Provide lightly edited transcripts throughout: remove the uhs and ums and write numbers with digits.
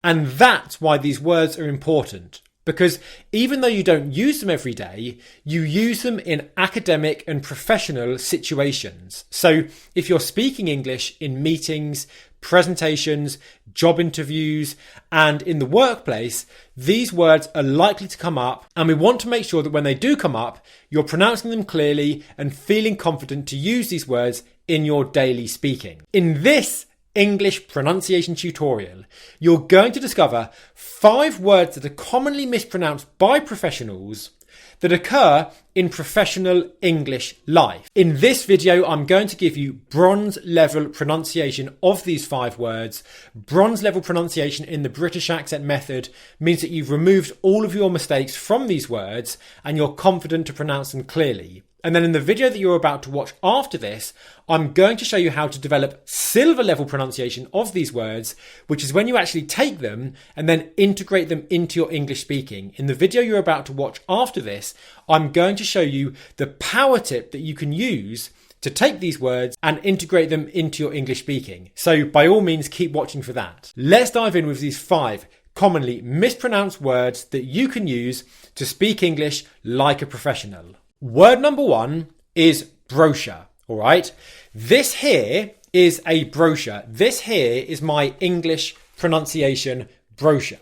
And that's why these words are important. Because even though you don't use them every day, you use them in academic and professional situations. So if you're speaking English in meetings, presentations, job interviews, and in the workplace, these words are likely to come up, and we want to make sure that when they do come up, you're pronouncing them clearly and feeling confident to use these words in your daily speaking. In this English pronunciation tutorial, you're going to discover 5 words that are commonly mispronounced by professionals that occur in professional English life. In this video, I'm going to give you bronze level pronunciation of these 5 words. Bronze level pronunciation in the British accent method means that you've removed all of your mistakes from these words and you're confident to pronounce them clearly. And then in the video that you're about to watch after this, I'm going to show you how to develop silver level pronunciation of these words, which is when you actually take them and then integrate them into your English speaking. In the video you're about to watch after this, I'm going to show you the power tip that you can use to take these words and integrate them into your English speaking. So by all means, keep watching for that. Let's dive in with these 5 commonly mispronounced words that you can use to speak English like a professional. Word number 1 is brochure, all right? This here is a brochure. This here is my English pronunciation brochure.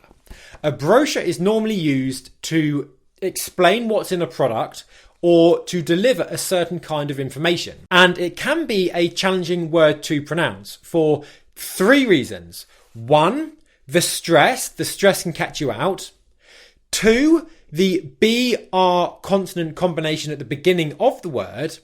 A brochure is normally used to explain what's in a product or to deliver a certain kind of information. And it can be a challenging word to pronounce for 3 reasons. 1, the stress can catch you out. 2, the BR consonant combination at the beginning of the word.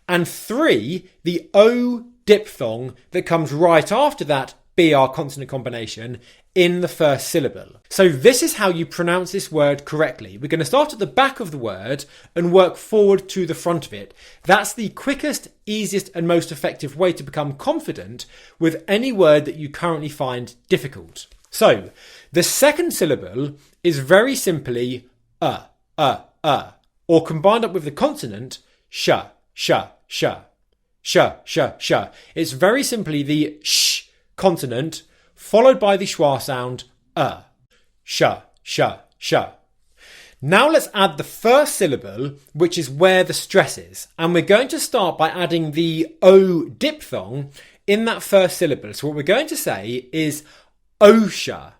And 3, the O diphthong that comes right after that BR consonant combination in the first syllable. So this is how you pronounce this word correctly. We're going to start at the back of the word and work forward to the front of it. That's the quickest, easiest and most effective way to become confident with any word that you currently find difficult. So the second syllable is very simply or combined up with the consonant sh. It's very simply the sh consonant followed by the schwa sound sh. Now let's add the first syllable, which is where the stress is, and we're going to start by adding the O diphthong in that first syllable. So what we're going to say is osha.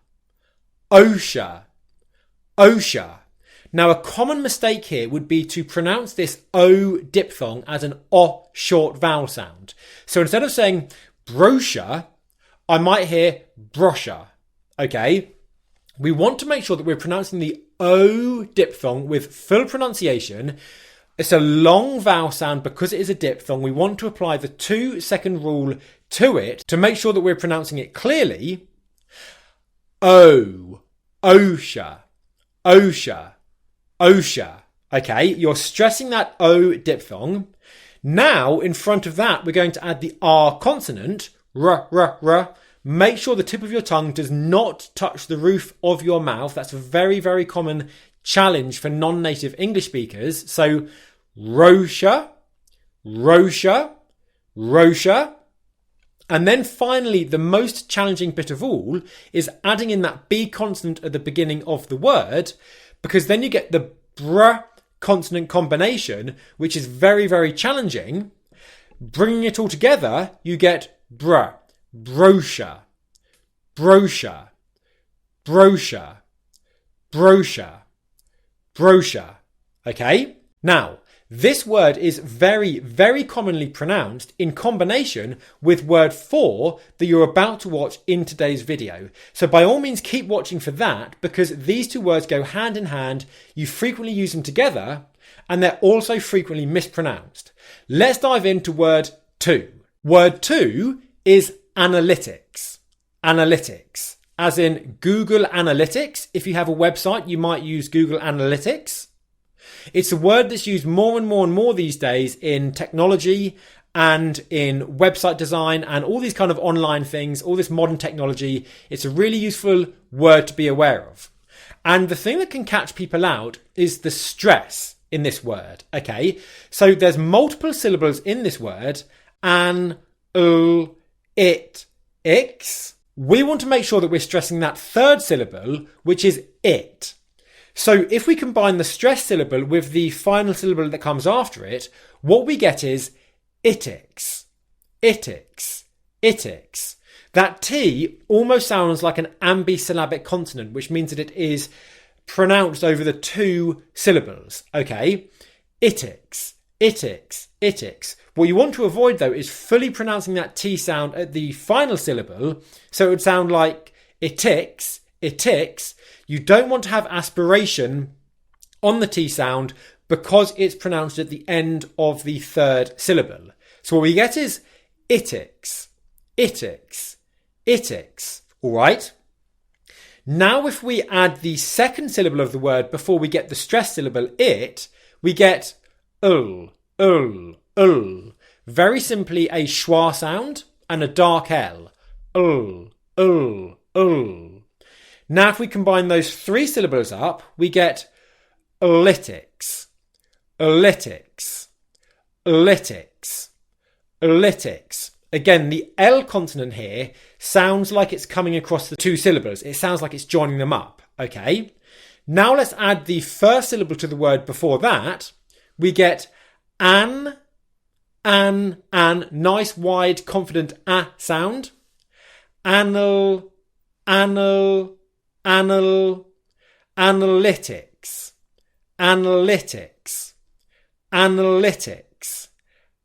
Now, a common mistake here would be to pronounce this O diphthong as an O short vowel sound. So instead of saying brochure, I might hear brochure. Okay? We want to make sure that we're pronouncing the O diphthong with full pronunciation. It's a long vowel sound because it is a diphthong. We want to apply the 2-second rule to it to make sure that we're pronouncing it clearly. Osha. Okay, you're stressing that O diphthong. Now, in front of that, we're going to add the R consonant, r. Make sure the tip of your tongue does not touch the roof of your mouth. That's a very, very common challenge for non-native English speakers. So, rosha. And then finally, the most challenging bit of all is adding in that B consonant at the beginning of the word, because then you get the br consonant combination, which is very, very challenging. Bringing it all together, you get brochure. Okay? Now, this word is very, very commonly pronounced in combination with word 4 that you're about to watch in today's video. So by all means, keep watching for that because these 2 words go hand in hand. You frequently use them together and they're also frequently mispronounced. Let's dive into word 2. Word 2 is analytics. Analytics, as in Google Analytics. If you have a website, you might use Google Analytics. It's a word that's used more and more these days in technology and in website design and all these kind of online things, all this modern technology. It's a really useful word to be aware of. And the thing that can catch people out is the stress in this word. Okay, so there's multiple syllables in this word. An, it, ix. we want to make sure that we're stressing that third syllable, which is it. So if we combine the stressed syllable with the final syllable that comes after it, what we get is itics, itics, itics. That T almost sounds like an ambisyllabic consonant, which means that it is pronounced over the two syllables. Okay? Itics, itics, itics. What you want to avoid, though, is fully pronouncing that T sound at the final syllable, so it would sound like itics, itics. You don't want to have aspiration on the T sound because it's pronounced at the end of the third syllable. So what we get is itics, itics, itics. All right? Now if we add the second syllable of the word before we get the stressed syllable it, we get ul. Very simply a schwa sound and a dark L. Ul. Now if we combine those three syllables up, we get lytics, lytics, lytics, lytics. Again, the L consonant here sounds like it's coming across the two syllables. It sounds like it's joining them up, okay? Now let's add the first syllable to the word before that. We get an, nice wide confident a sound. Anal, analytics, analytics,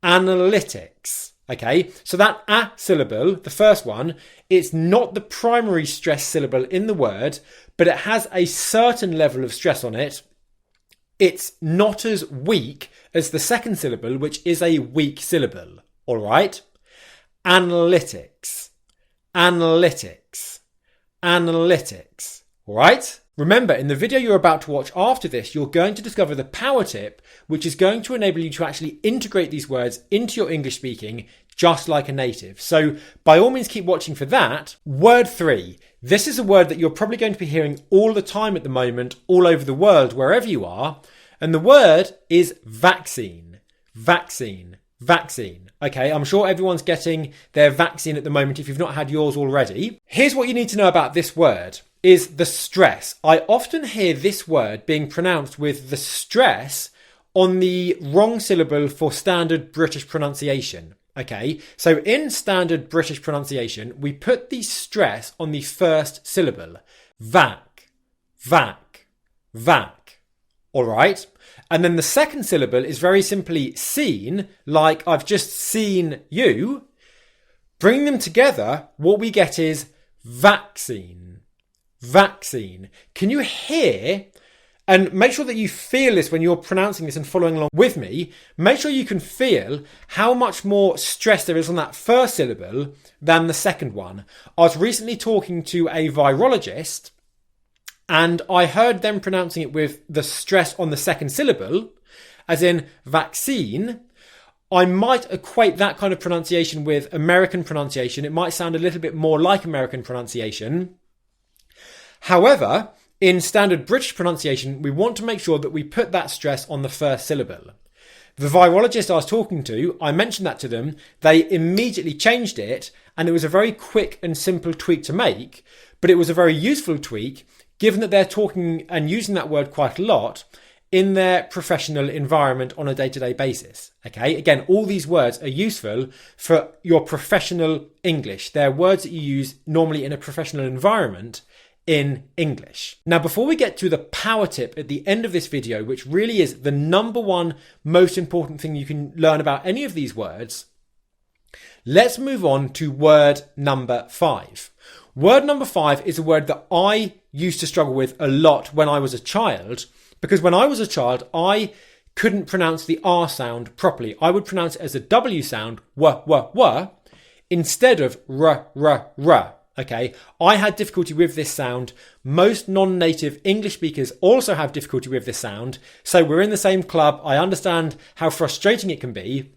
analytics. Okay, so that a syllable, the first one, it's not the primary stress syllable in the word, but it has a certain level of stress on it. It's not as weak as the second syllable, which is a weak syllable. All right? Analytics, analytics, analytics. All right? Remember, in the video you're about to watch after this, you're going to discover the power tip, which is going to enable you to actually integrate these words into your English speaking just like a native. So by all means, keep watching for that. Word 3. This is a word that you're probably going to be hearing all the time at the moment, all over the world, wherever you are. And the word is vaccine. Vaccine. Vaccine. Okay, I'm sure everyone's getting their vaccine at the moment if you've not had yours already. Here's what you need to know about this word. Is the stress. I often hear this word being pronounced with the stress on the wrong syllable for standard British pronunciation. Okay, so in standard British pronunciation, we put the stress on the first syllable. Vac, vac, vac. All right. And then the second syllable is very simply seen, like I've just seen you. Bring them together, what we get is vaccine. Vaccine. Can you hear, and make sure that you feel this when you're pronouncing this and following along with me, make sure you can feel how much more stress there is on that first syllable than the second one. I was recently talking to a virologist and I heard them pronouncing it with the stress on the second syllable, as in vaccine. I might equate that kind of pronunciation with American pronunciation. It might sound a little bit more like American pronunciation. However, in standard British pronunciation, we want to make sure that we put that stress on the first syllable. The virologist I was talking to, I mentioned that to them. They immediately changed it, and it was a very quick and simple tweak to make, but it was a very useful tweak, given that they're talking and using that word quite a lot in their professional environment on a day-to-day basis. Okay, again, all these words are useful for your professional English. They're words that you use normally in a professional environment in English. Now, before we get to the power tip at the end of this video, which really is the number one most important thing you can learn about any of these words, let's move on to word number 5. Word number 5 is a word that I used to struggle with a lot when I was a child, because when I was a child, I couldn't pronounce the R sound properly. I would pronounce it as a W sound, w, instead of r. Okay, I had difficulty with this sound. Most non-native English speakers also have difficulty with this sound. So we're in the same club. I understand how frustrating it can be.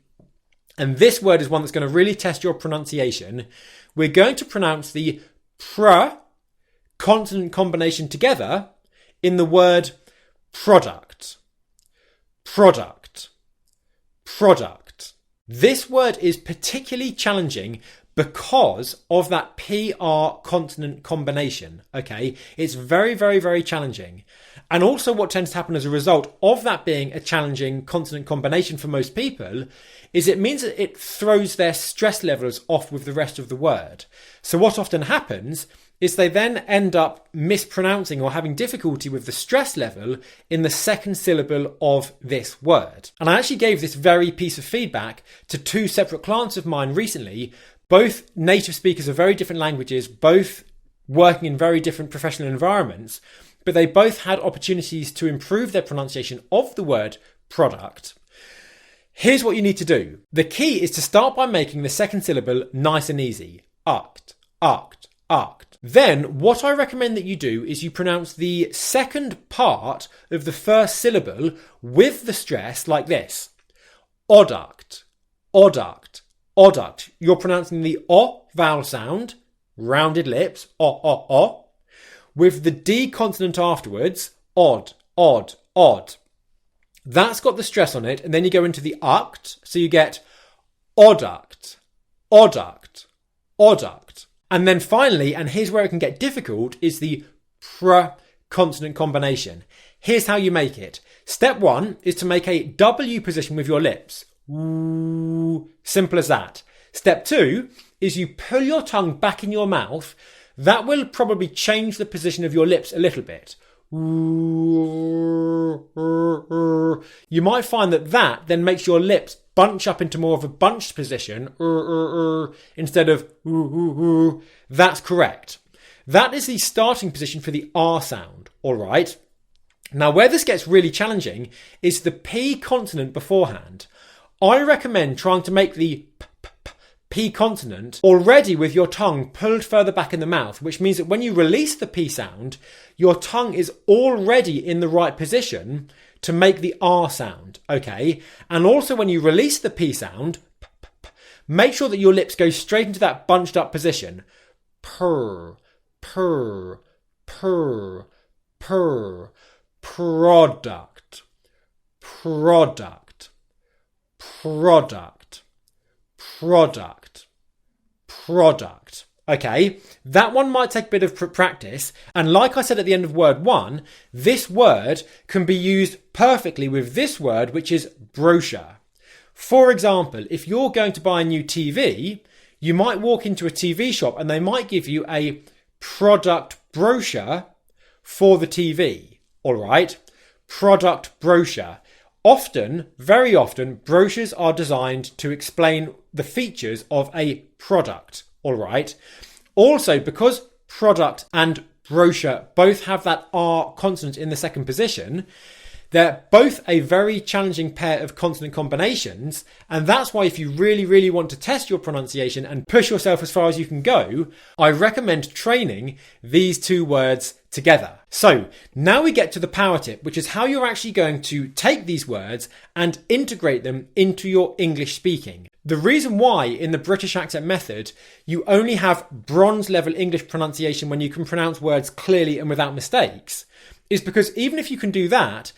And this word is one that's going to really test your pronunciation. We're going to pronounce the pr consonant combination together in the word product. Product. Product. This word is particularly challenging because of that PR consonant combination. Okay, it's very, very, very challenging. And also what tends to happen as a result of that being a challenging consonant combination for most people is it means that it throws their stress levels off with the rest of the word. So what often happens is they then end up mispronouncing or having difficulty with the stress level in the second syllable of this word. And I actually gave this very piece of feedback to two separate clients of mine recently, both native speakers of very different languages, both working in very different professional environments, but they both had opportunities to improve their pronunciation of the word product. Here's what you need to do. The key is to start by making the second syllable nice and easy. Arct, arct, arct. Then what I recommend that you do is you pronounce the second part of the first syllable with the stress like this. Oduct, oduct, oduct. You're pronouncing the O vowel sound, rounded lips, o, with the D consonant afterwards, odd, odd, odd. That's got the stress on it, and then you go into the uct, so you get oduct, oduct, oduct. And then finally, and here's where it can get difficult, is the pr consonant combination. Here's how you make it. Step one is to make a W position with your lips. Ooh, simple as that. Step two is you pull your tongue back in your mouth. That will probably change the position of your lips a little bit. You might find that then makes your lips bunch up into more of a bunched position instead of That's correct. That is the starting position for the R sound, all right? Now, where this gets really challenging is the P consonant beforehand. I recommend trying to make the P consonant already with your tongue pulled further back in the mouth, which means that when you release the P sound, your tongue is already in the right position to make the R sound, okay? And also when you release the P sound, make sure that your lips go straight into that bunched up position. Purr, purr, purr, purr, product, product, product, product, product. Okay, that one might take a bit of practice. And like I said at the end of word one, this word can be used perfectly with this word, which is brochure. For example, if you're going to buy a new TV, you might walk into a TV shop and they might give you a product brochure for the TV. All right, product brochure. Often, very often, brochures are designed to explain the features of a product. All right. Also, because product and brochure both have that R consonant in the second position, they're both a very challenging pair of consonant combinations. And that's why if you really, really want to test your pronunciation and push yourself as far as you can go, I recommend training these two words together. So now we get to the power tip, which is how you're actually going to take these words and integrate them into your English speaking. The reason why in the British accent method, you only have bronze level English pronunciation when you can pronounce words clearly and without mistakes is because even if you can do that,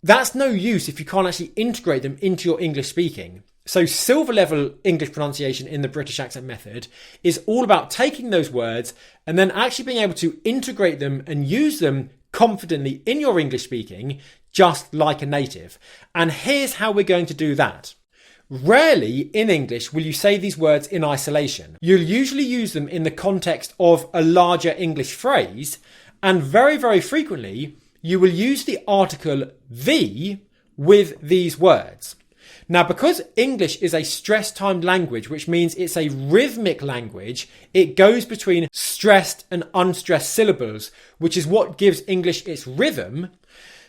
that's no use if you can't actually integrate them into your English speaking. So silver level English pronunciation in the British accent method is all about taking those words and then actually being able to integrate them and use them confidently in your English speaking, just like a native. And here's how we're going to do that. Rarely in English will you say these words in isolation. You'll usually use them in the context of a larger English phrase, and very, very frequently you will use the article the with these words. Now, because English is a stress-timed language, which means it's a rhythmic language, it goes between stressed and unstressed syllables, which is what gives English its rhythm.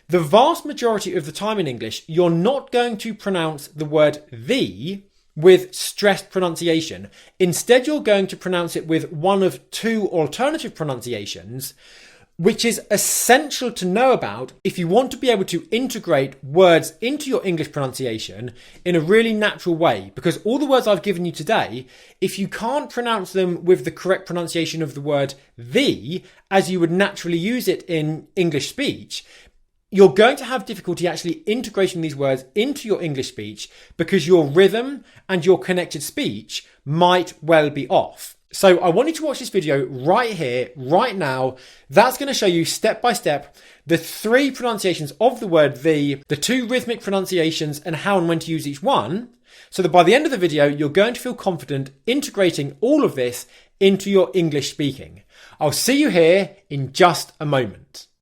The vast majority of the time in English, you're not going to pronounce the word the with stressed pronunciation. Instead, you're going to pronounce it with one of two alternative pronunciations, which is essential to know about if you want to be able to integrate words into your English pronunciation in a really natural way. Because all the words I've given you today, if you can't pronounce them with the correct pronunciation of the word the, as you would naturally use it in English speech, you're going to have difficulty actually integrating these words into your English speech because your rhythm and your connected speech might well be off. So I want you to watch this video right here, right now. That's going to show you step by step the 3 pronunciations of the word the 2 rhythmic pronunciations and how and when to use each one, so that by the end of the video, you're going to feel confident integrating all of this into your English speaking. I'll see you here in just a moment.